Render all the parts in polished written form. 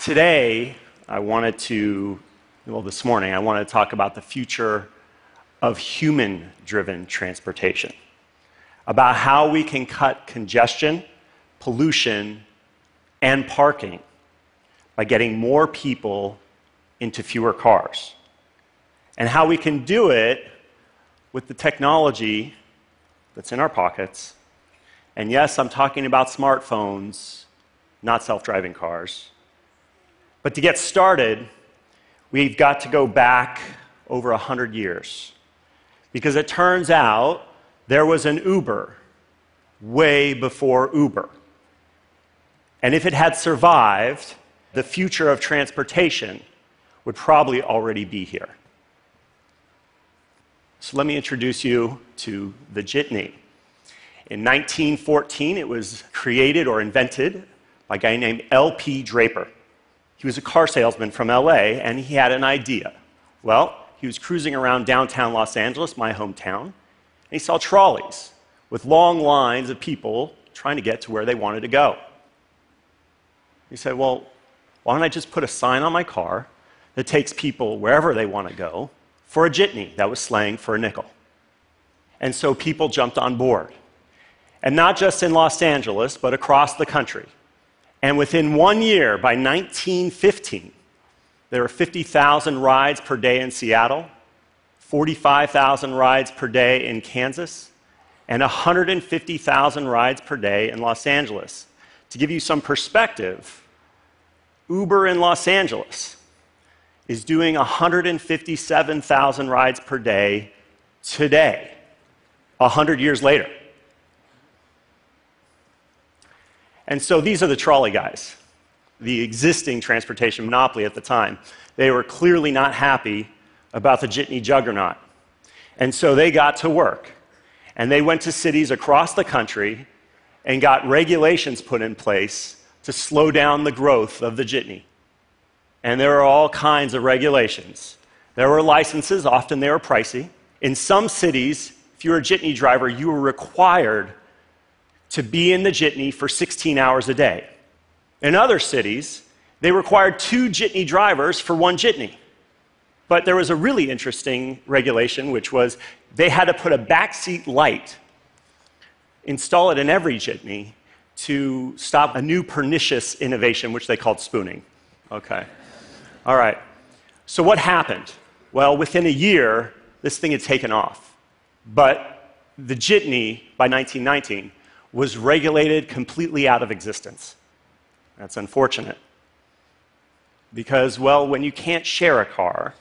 Today, this morning, I wanted to talk about the future of human-driven transportation, about how we can cut congestion, pollution, and parking by getting more people into fewer cars, and how we can do it with the technology that's in our pockets. And yes, I'm talking about smartphones, not self-driving cars. But to get started, we've got to go back over 100 years, because it turns out there was an Uber way before Uber. And if it had survived, the future of transportation would probably already be here. So let me introduce you to the jitney. In 1914, it was created or invented by a guy named L.P. Draper. He was a car salesman from LA, and he had an idea. Well, he was cruising around downtown Los Angeles, my hometown, and he saw trolleys with long lines of people trying to get to where they wanted to go. He said, well, why don't I just put a sign on my car that takes people wherever they want to go for a jitney? That was slang for a nickel. And so people jumped on board. And not just in Los Angeles, but across the country. And within 1 year, by 1915, there were 50,000 rides per day in Seattle, 45,000 rides per day in Kansas, and 150,000 rides per day in Los Angeles. To give you some perspective, Uber in Los Angeles is doing 157,000 rides per day today, 100 years later. And so these are the trolley guys, the existing transportation monopoly at the time. They were clearly not happy about the jitney juggernaut. And so they got to work. And they went to cities across the country and got regulations put in place to slow down the growth of the jitney. And there are all kinds of regulations. There were licenses, often they were pricey. In some cities, if you were a jitney driver, you were required to be in the jitney for 16 hours a day. In other cities, they required 2 jitney drivers for 1 jitney. But there was a really interesting regulation, which was they had to put a backseat light, install it in every jitney to stop a new pernicious innovation, which they called spooning. Okay. All right. So what happened? Well, within a year, this thing had taken off. But the jitney, by 1919, was regulated completely out of existence. That's unfortunate. Because, well, when you can't share a car,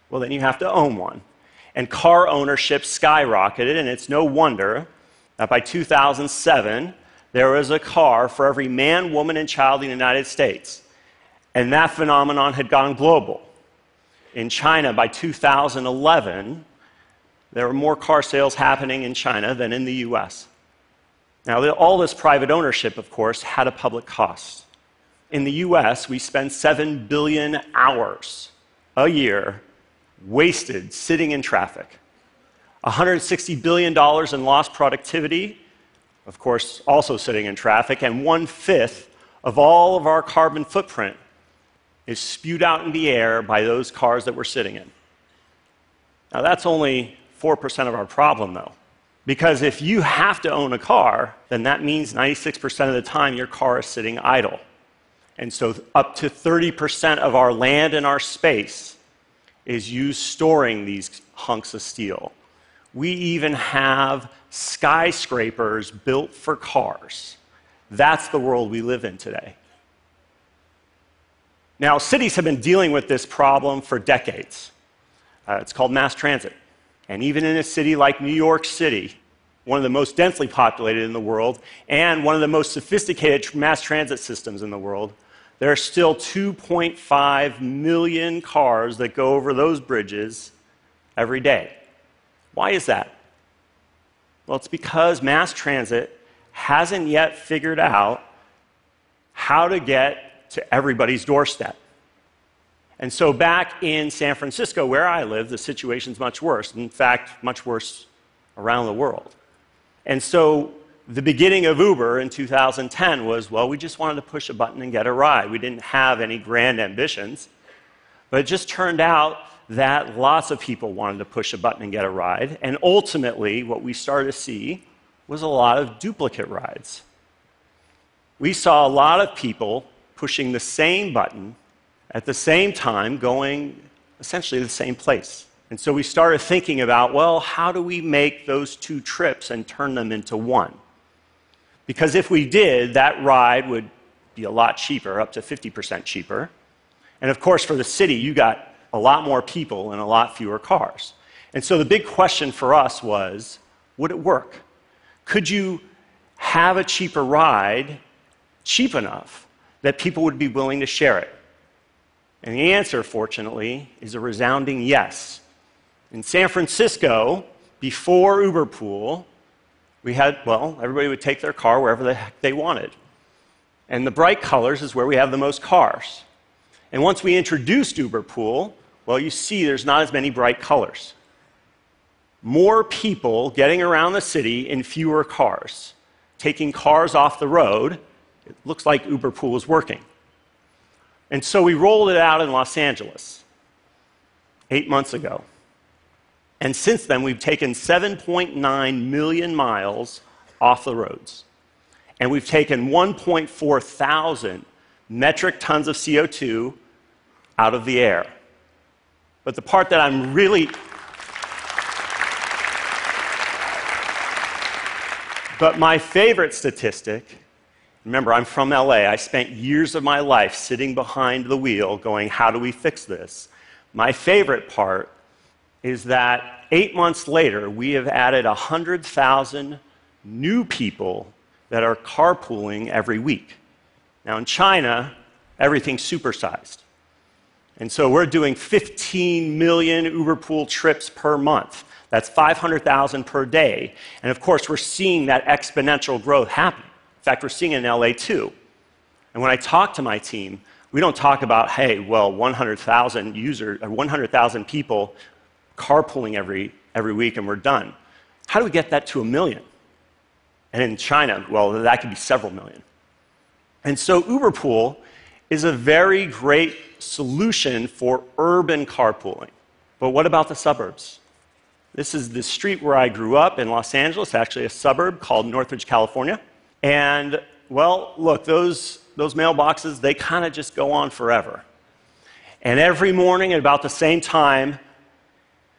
well, then you have to own one. And car ownership skyrocketed, and it's no wonder that by 2007, there was a car for every man, woman, and child in the United States. And that phenomenon had gone global. In China, by 2011, there were more car sales happening in China than in the US. Now, all this private ownership, of course, had a public cost. In the US, we spend 7 billion hours a year wasted sitting in traffic. $160 billion in lost productivity, of course, also sitting in traffic, and 1/5 of all of our carbon footprint is spewed out in the air by those cars that we're sitting in. Now, that's only 4% of our problem, though. Because if you have to own a car, then that means 96% of the time your car is sitting idle. And so up to 30% of our land and our space is used storing these hunks of steel. We even have skyscrapers built for cars. That's the world we live in today. Now, cities have been dealing with this problem for decades. It's called mass transit. And even in a city like New York City, one of the most densely populated in the world, and one of the most sophisticated mass transit systems in the world, there are still 2.5 million cars that go over those bridges every day. Why is that? Well, it's because mass transit hasn't yet figured out how to get to everybody's doorstep. And so back in San Francisco, where I live, the situation's much worse. In fact, much worse around the world. And so The beginning of Uber in 2010 was, well, we just wanted to push a button and get a ride. We didn't have any grand ambitions. But it just turned out that lots of people wanted to push a button and get a ride. And ultimately, what we started to see was a lot of duplicate rides. We saw a lot of people pushing the same button at the same time, going essentially to the same place. And so we started thinking about, well, how do we make those two trips and turn them into one? Because if we did, that ride would be a lot cheaper, up to 50% cheaper. And of course, for the city, you got a lot more people and a lot fewer cars. And so the big question for us was, would it work? Could you have a cheaper ride, cheap enough, that people would be willing to share it? And the answer, fortunately, is a resounding yes. In San Francisco, before Uber Pool, we had, well, everybody would take their car wherever the heck they wanted. And the bright colors is where we have the most cars. And once we introduced Uber Pool, well, you see there's not as many bright colors. More people getting around the city in fewer cars. Taking cars off the road, it looks like Uber Pool is working. And so we rolled it out in Los Angeles 8 months ago. And since then, we've taken 7.9 million miles off the roads. And we've taken 1.4 thousand metric tons of CO2 out of the air. But the part that I'm really... But my favorite statistic, remember, I'm from LA. I spent years of my life sitting behind the wheel going, how do we fix this? My favorite part is that 8 months later, we have added 100,000 new people that are carpooling every week. Now, in China, everything's supersized. And so we're doing 15 million Uber Pool trips per month. That's 500,000 per day. And of course, we're seeing that exponential growth happen. In fact, we're seeing it in LA too. And when I talk to my team, we don't talk about, hey, well, 100,000 users, or 100,000 people carpooling every week and we're done. How do we get that to 1 million? And in China, well, that could be several million. And so Uber Pool is a very great solution for urban carpooling. But what about the suburbs? This is the street where I grew up in Los Angeles, actually a suburb called Northridge, California. And, well, look, those mailboxes, they kind of just go on forever. And every morning at about the same time,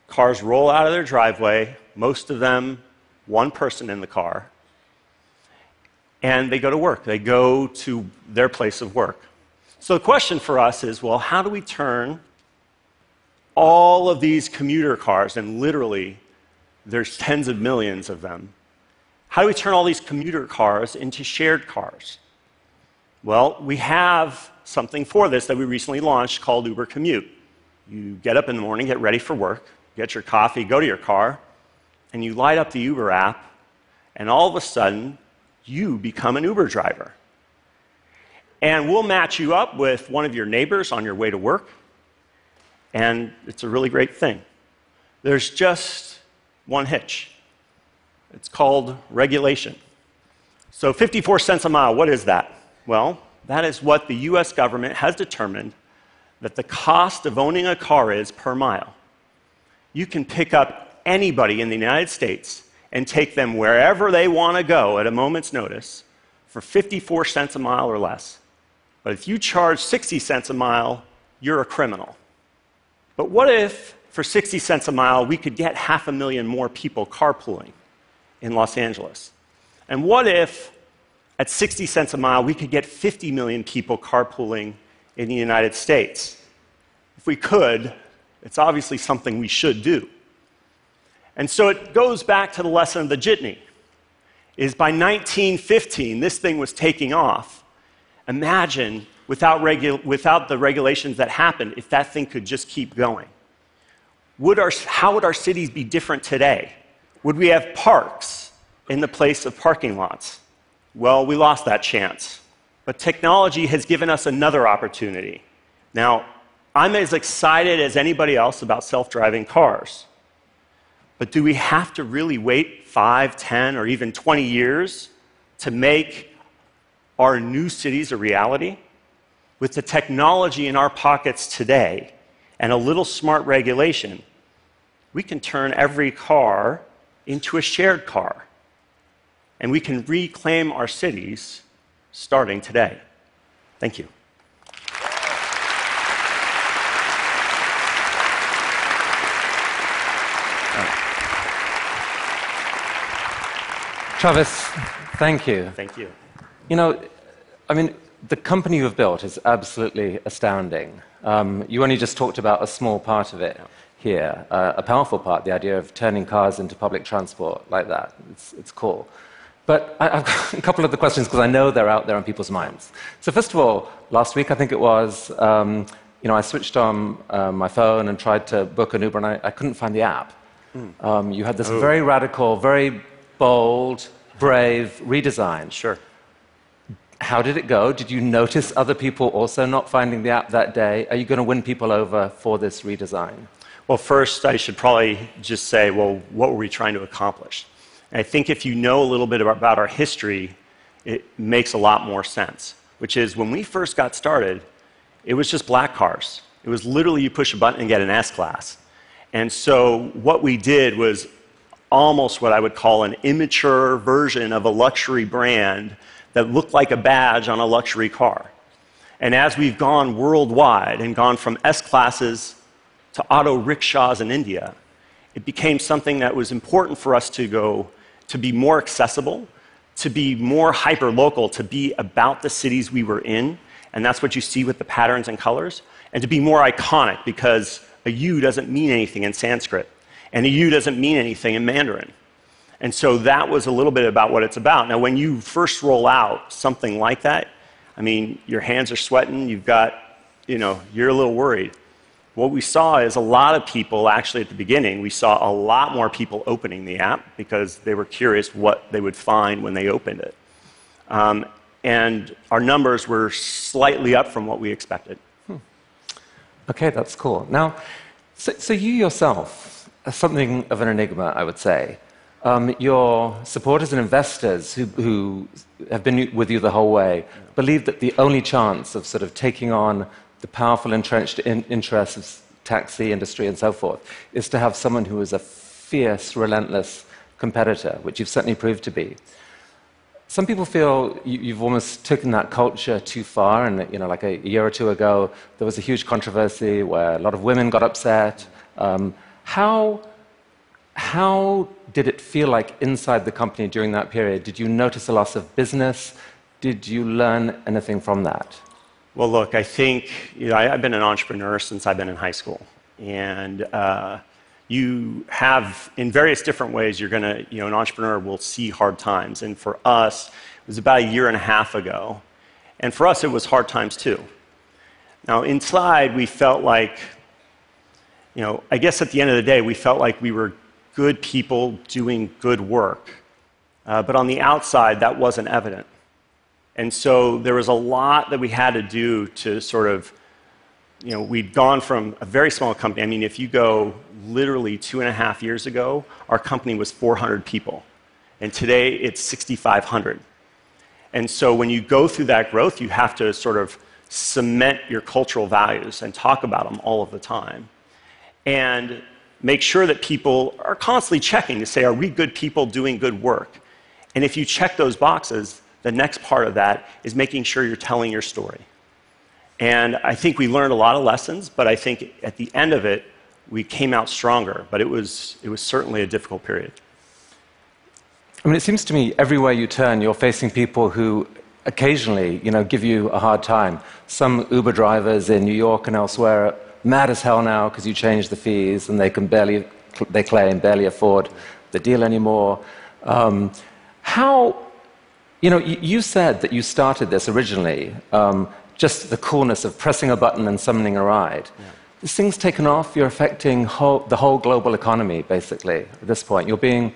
cars roll out of their driveway, most of them one person in the car, and they go to work. They go to their place of work. So the question for us is, well, how do we turn all of these commuter cars, and literally there's tens of millions of them, how do we turn all these commuter cars into shared cars? Well, we have something for this that we recently launched called Uber Commute. You get up in the morning, get ready for work, get your coffee, go to your car, and you light up the Uber app, and all of a sudden, you become an Uber driver. And we'll match you up with one of your neighbors on your way to work, and it's a really great thing. There's just one hitch. It's called regulation. So 54 cents a mile, what is that? Well, that is what the US government has determined that the cost of owning a car is per mile. You can pick up anybody in the United States and take them wherever they want to go at a moment's notice for 54 cents a mile or less. But if you charge 60 cents a mile, you're a criminal. But what if, for 60 cents a mile, we could get 500,000 more people carpooling in Los Angeles? And what if, at 60 cents a mile, we could get 50 million people carpooling in the United States? If we could, it's obviously something we should do. And so it goes back to the lesson of the jitney, is by 1915, this thing was taking off. Imagine, without the regulations that happened, if that thing could just keep going. How would our cities be different today? Would we have parks in the place of parking lots? Well, we lost that chance. But technology has given us another opportunity. Now, I'm as excited as anybody else about self-driving cars. But do we have to really wait 5, 10, or even 20 years to make our new cities a reality, with the technology in our pockets today and a little smart regulation, we can turn every car into a shared car. And we can reclaim our cities starting today. Thank you. Travis, thank you. Thank you. You know, I mean, the company you've built is absolutely astounding. You only just talked about a small part of it here, a powerful part, the idea of turning cars into public transport like that. It's cool. But I've got a couple of the questions because I know they're out there on people's minds. So first of all, last week I think it was, I switched on my phone and tried to book an Uber, and I couldn't find the app. You had this very radical, very bold, brave redesign. Sure. How did it go? Did you notice other people also not finding the app that day? Are you going to win people over for this redesign? Well, first, I should probably just say, well, what were we trying to accomplish? And I think if you know a little bit about our history, it makes a lot more sense, which is when we first got started, it was just black cars. It was literally you push a button and get an S-Class. And so what we did was almost what I would call an immature version of a luxury brand that looked like a badge on a luxury car. And as we've gone worldwide and gone from S-Classes to auto rickshaws in India, it became something that was important for us to be more accessible, to be more hyper-local, to be about the cities we were in, and that's what you see with the patterns and colors, and to be more iconic, because a U doesn't mean anything in Sanskrit, and a U doesn't mean anything in Mandarin. And so that was a little bit about what it's about. Now, when you first roll out something like that, I mean, your hands are sweating, you're a little worried. What we saw is a lot of people, actually at the beginning, we saw a lot more people opening the app because they were curious what they would find when they opened it. And our numbers were slightly up from what we expected. Okay, that's cool. Now, so you yourself are something of an enigma, I would say. Your supporters and investors who have been with you the whole way believe that the only chance of sort of taking on the powerful entrenched interests of taxi industry and so forth is to have someone who is a fierce, relentless competitor, which you've certainly proved to be. Some people feel you've almost taken that culture too far, and like a year or two ago, there was a huge controversy where a lot of women got upset. How did it feel like inside the company during that period? Did you notice a loss of business? Did you learn anything from that? Well, look, I think I've been an entrepreneur since I've been in high school. And you have, in various different ways, you're going to, an entrepreneur will see hard times. And for us, it was about a year and a half ago. And for us, it was hard times too. Now, inside, we felt like, I guess at the end of the day, we felt like we were good people doing good work. But on the outside, that wasn't evident. And so there was a lot that we had to do to sort of, we'd gone from a very small company. I mean, if you go literally 2.5 years ago, our company was 400 people. And today, it's 6,500. And so when you go through that growth, you have to sort of cement your cultural values and talk about them all of the time. And make sure that people are constantly checking to say, are we good people doing good work? And if you check those boxes, the next part of that is making sure you're telling your story. And I think we learned a lot of lessons, but I think at the end of it, we came out stronger. But it was certainly a difficult period. I mean, it seems to me everywhere you turn, you're facing people who occasionally, give you a hard time. Some Uber drivers in New York and elsewhere are mad as hell now because you changed the fees and they claim barely afford the deal anymore. You said that you started this originally, just the coolness of pressing a button and summoning a ride. Yeah. This thing's taken off, you're affecting the whole global economy, basically, at this point. You're being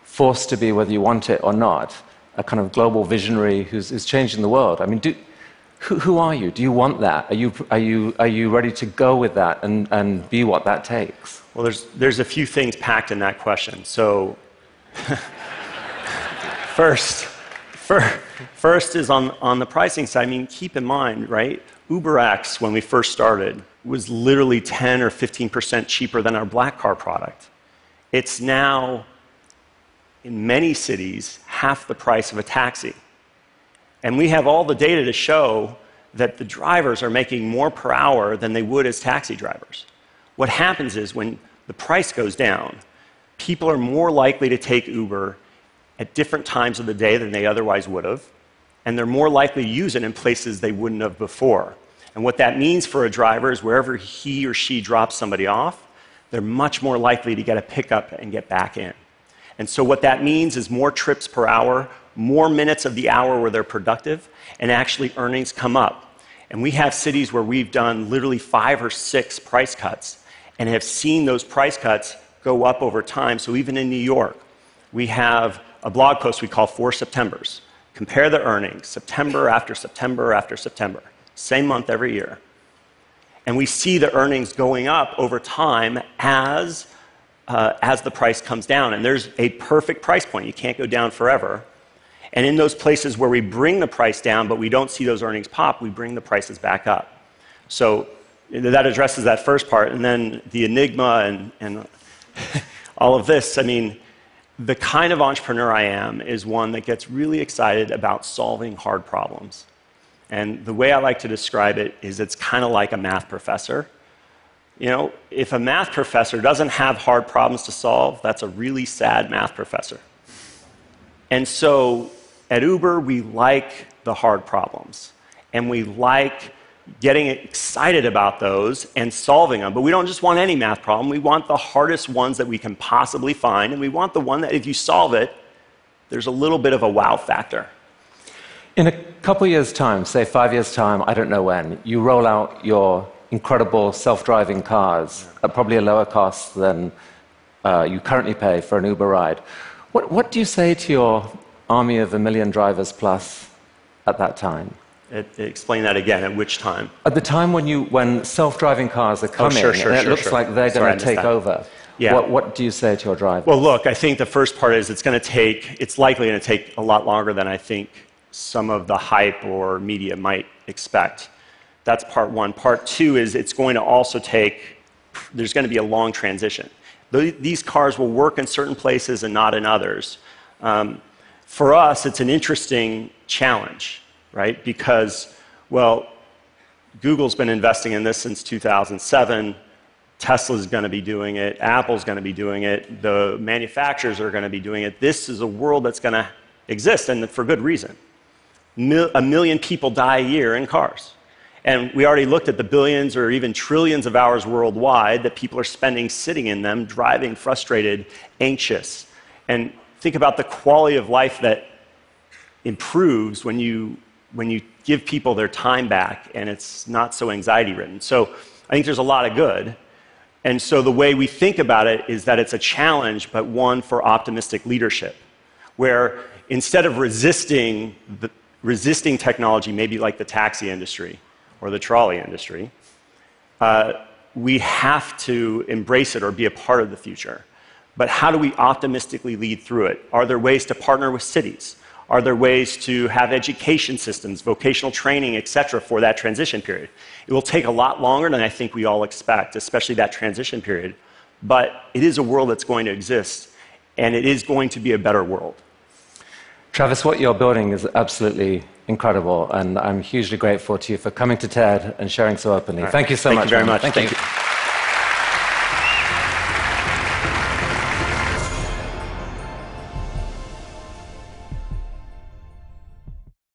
forced to be, whether you want it or not, a kind of global visionary who's changing the world. I mean, who are you? Do you want that? Are you ready to go with that and be what that takes? Well, there's a few things packed in that question. So, first, First is on the pricing side. I mean, keep in mind, right? UberX, when we first started, was literally 10 or 15% cheaper than our black car product. It's now, in many cities, half the price of a taxi. And we have all the data to show that the drivers are making more per hour than they would as taxi drivers. What happens is when the price goes down, people are more likely to take Uber at different times of the day than they otherwise would have, and they're more likely to use it in places they wouldn't have before. And what that means for a driver is wherever he or she drops somebody off, they're much more likely to get a pickup and get back in. And so what that means is more trips per hour, more minutes of the hour where they're productive, and actually earnings come up. And we have cities where we've done literally 5 or 6 price cuts and have seen those price cuts go up over time. So even in New York, we have a blog post we call 4 Septembers. Compare the earnings, September after September after September, same month every year. And we see the earnings going up over time as the price comes down. And there's a perfect price point. You can't go down forever. And in those places where we bring the price down, but we don't see those earnings pop, we bring the prices back up. So that addresses that first part. And then the enigma and all of this, I mean, the kind of entrepreneur I am is one that gets really excited about solving hard problems. And the way I like to describe it is it's kind of like a math professor. You know, if a math professor doesn't have hard problems to solve, that's a really sad math professor. And so at Uber, we like the hard problems. And we like getting excited about those and solving them. But we don't just want any math problem. We want the hardest ones that we can possibly find. And we want the one that if you solve it, there's a little bit of a wow factor. In a couple years' time, say 5 years' time, I don't know when, you roll out your incredible self-driving cars at probably a lower cost than you currently pay for an Uber ride. What do you say to your army of 1 million drivers plus at that time? Explain that again. At which time? At the time when self-driving cars are coming, and it looks like they're going to take over. Yeah. What do you say to your drivers? Well, look, I think the first part is it's likely going to take a lot longer than I think some of the hype or media might expect. That's part one. Part two is it's going to also there's going to be a long transition. These cars will work in certain places and not in others. For us, it's an interesting challenge, right? Because, well, Google's been investing in this since 2007. Tesla's going to be doing it. Apple's going to be doing it. The manufacturers are going to be doing it. This is a world that's going to exist, and for good reason. 1 million people die a year in cars. And we already looked at the billions or even trillions of hours worldwide that people are spending sitting in them, driving, frustrated, anxious. And think about the quality of life that improves when you give people their time back and it's not so anxiety-ridden. So I think there's a lot of good. And so the way we think about it is that it's a challenge, but one for optimistic leadership, where instead of resisting technology, maybe like the taxi industry or the trolley industry, we have to embrace it or be a part of the future. But how do we optimistically lead through it? Are there ways to partner with cities? Are there ways to have education systems, vocational training, et cetera, for that transition period? It will take a lot longer than I think we all expect, especially that transition period. But it is a world that's going to exist, and it is going to be a better world. Travis, what you're building is absolutely incredible, and I'm hugely grateful to you for coming to TED and sharing so openly. Right. Thank you so much. Thank you very much. Thank you.